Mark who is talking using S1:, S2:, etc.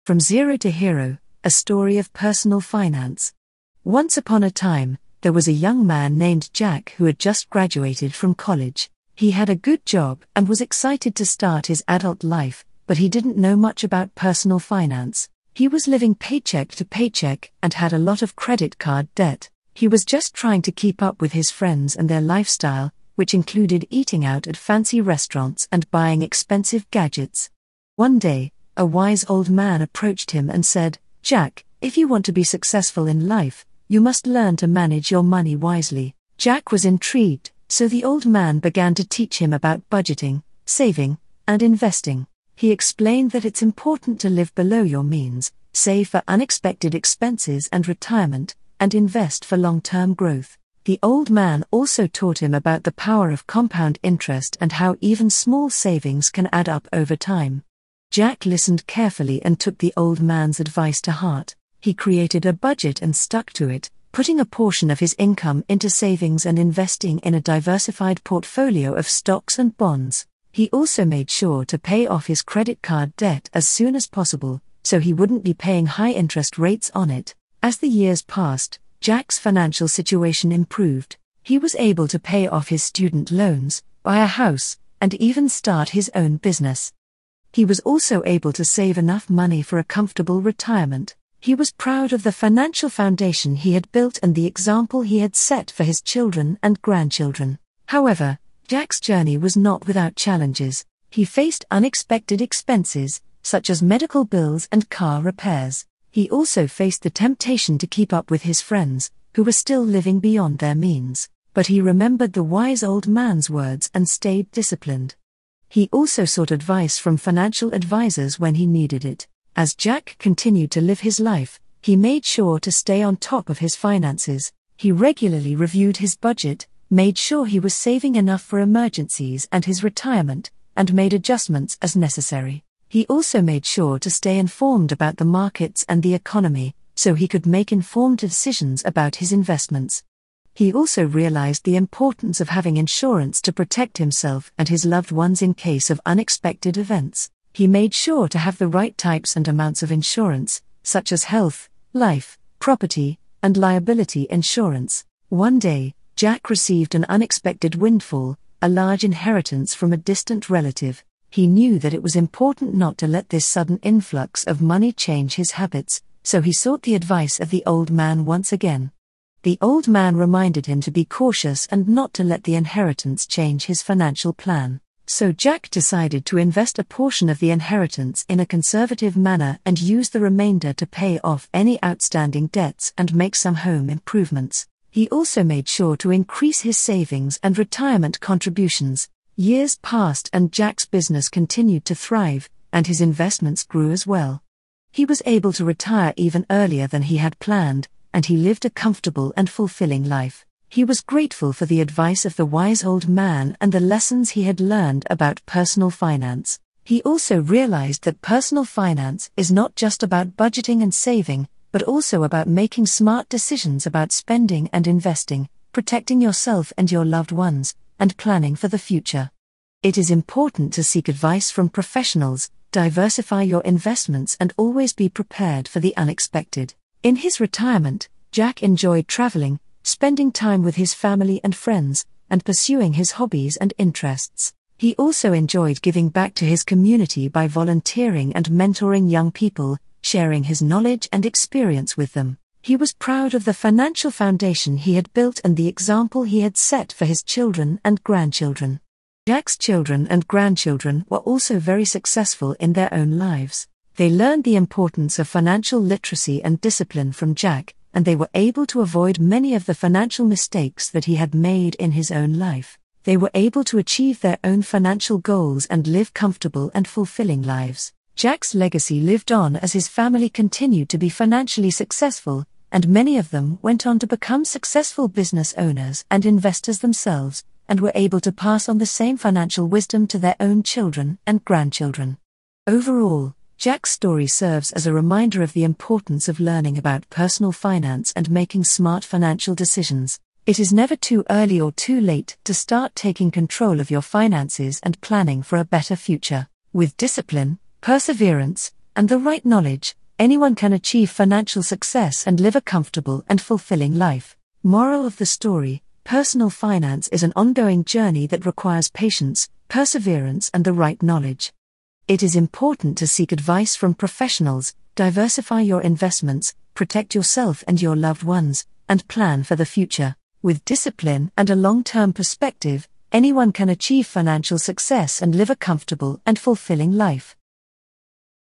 S1: From Zero to Hero, a story of personal finance. Once upon a time, there was a young man named Jack who had just graduated from college. He had a good job and was excited to start his adult life, but he didn't know much about personal finance. He was living paycheck to paycheck and had a lot of credit card debt. He was just trying to keep up with his friends and their lifestyle, which included eating out at fancy restaurants and buying expensive gadgets. One day, a wise old man approached him and said, "Jack, if you want to be successful in life, you must learn to manage your money wisely." Jack was intrigued, so the old man began to teach him about budgeting, saving, and investing. He explained that it's important to live below your means, save for unexpected expenses and retirement, and invest for long-term growth. The old man also taught him about the power of compound interest and how even small savings can add up over time. Jack listened carefully and took the old man's advice to heart. He created a budget and stuck to it, putting a portion of his income into savings and investing in a diversified portfolio of stocks and bonds. He also made sure to pay off his credit card debt as soon as possible, so he wouldn't be paying high interest rates on it. As the years passed, Jack's financial situation improved. He was able to pay off his student loans, buy a house, and even start his own business. He was also able to save enough money for a comfortable retirement. He was proud of the financial foundation he had built and the example he had set for his children and grandchildren. However, Jack's journey was not without challenges. He faced unexpected expenses, such as medical bills and car repairs. He also faced the temptation to keep up with his friends, who were still living beyond their means. But he remembered the wise old man's words and stayed disciplined. He also sought advice from financial advisors when he needed it. As Jack continued to live his life, he made sure to stay on top of his finances. He regularly reviewed his budget, made sure he was saving enough for emergencies and his retirement, and made adjustments as necessary. He also made sure to stay informed about the markets and the economy, so he could make informed decisions about his investments. He also realized the importance of having insurance to protect himself and his loved ones in case of unexpected events. He made sure to have the right types and amounts of insurance, such as health, life, property, and liability insurance. One day, Jack received an unexpected windfall, a large inheritance from a distant relative. He knew that it was important not to let this sudden influx of money change his habits, so he sought the advice of the old man once again. The old man reminded him to be cautious and not to let the inheritance change his financial plan. So Jack decided to invest a portion of the inheritance in a conservative manner and use the remainder to pay off any outstanding debts and make some home improvements. He also made sure to increase his savings and retirement contributions. Years passed and Jack's business continued to thrive, and his investments grew as well. He was able to retire even earlier than he had planned, and he lived a comfortable and fulfilling life. He was grateful for the advice of the wise old man and the lessons he had learned about personal finance. He also realized that personal finance is not just about budgeting and saving, but also about making smart decisions about spending and investing, protecting yourself and your loved ones, and planning for the future. It is important to seek advice from professionals, diversify your investments, and always be prepared for the unexpected. In his retirement, Jack enjoyed traveling, spending time with his family and friends, and pursuing his hobbies and interests. He also enjoyed giving back to his community by volunteering and mentoring young people, sharing his knowledge and experience with them. He was proud of the financial foundation he had built and the example he had set for his children and grandchildren. Jack's children and grandchildren were also very successful in their own lives. They learned the importance of financial literacy and discipline from Jack, and they were able to avoid many of the financial mistakes that he had made in his own life. They were able to achieve their own financial goals and live comfortable and fulfilling lives. Jack's legacy lived on as his family continued to be financially successful, and many of them went on to become successful business owners and investors themselves, and were able to pass on the same financial wisdom to their own children and grandchildren. Overall, Jack's story serves as a reminder of the importance of learning about personal finance and making smart financial decisions. It is never too early or too late to start taking control of your finances and planning for a better future. With discipline, perseverance, and the right knowledge, Anyone can achieve financial success and live a comfortable and fulfilling life. Moral of the story: personal finance is an ongoing journey that requires patience, perseverance, and the right knowledge. It is important to seek advice from professionals, diversify your investments, protect yourself and your loved ones, and plan for the future. With discipline and a long-term perspective, anyone can achieve financial success and live a comfortable and fulfilling life.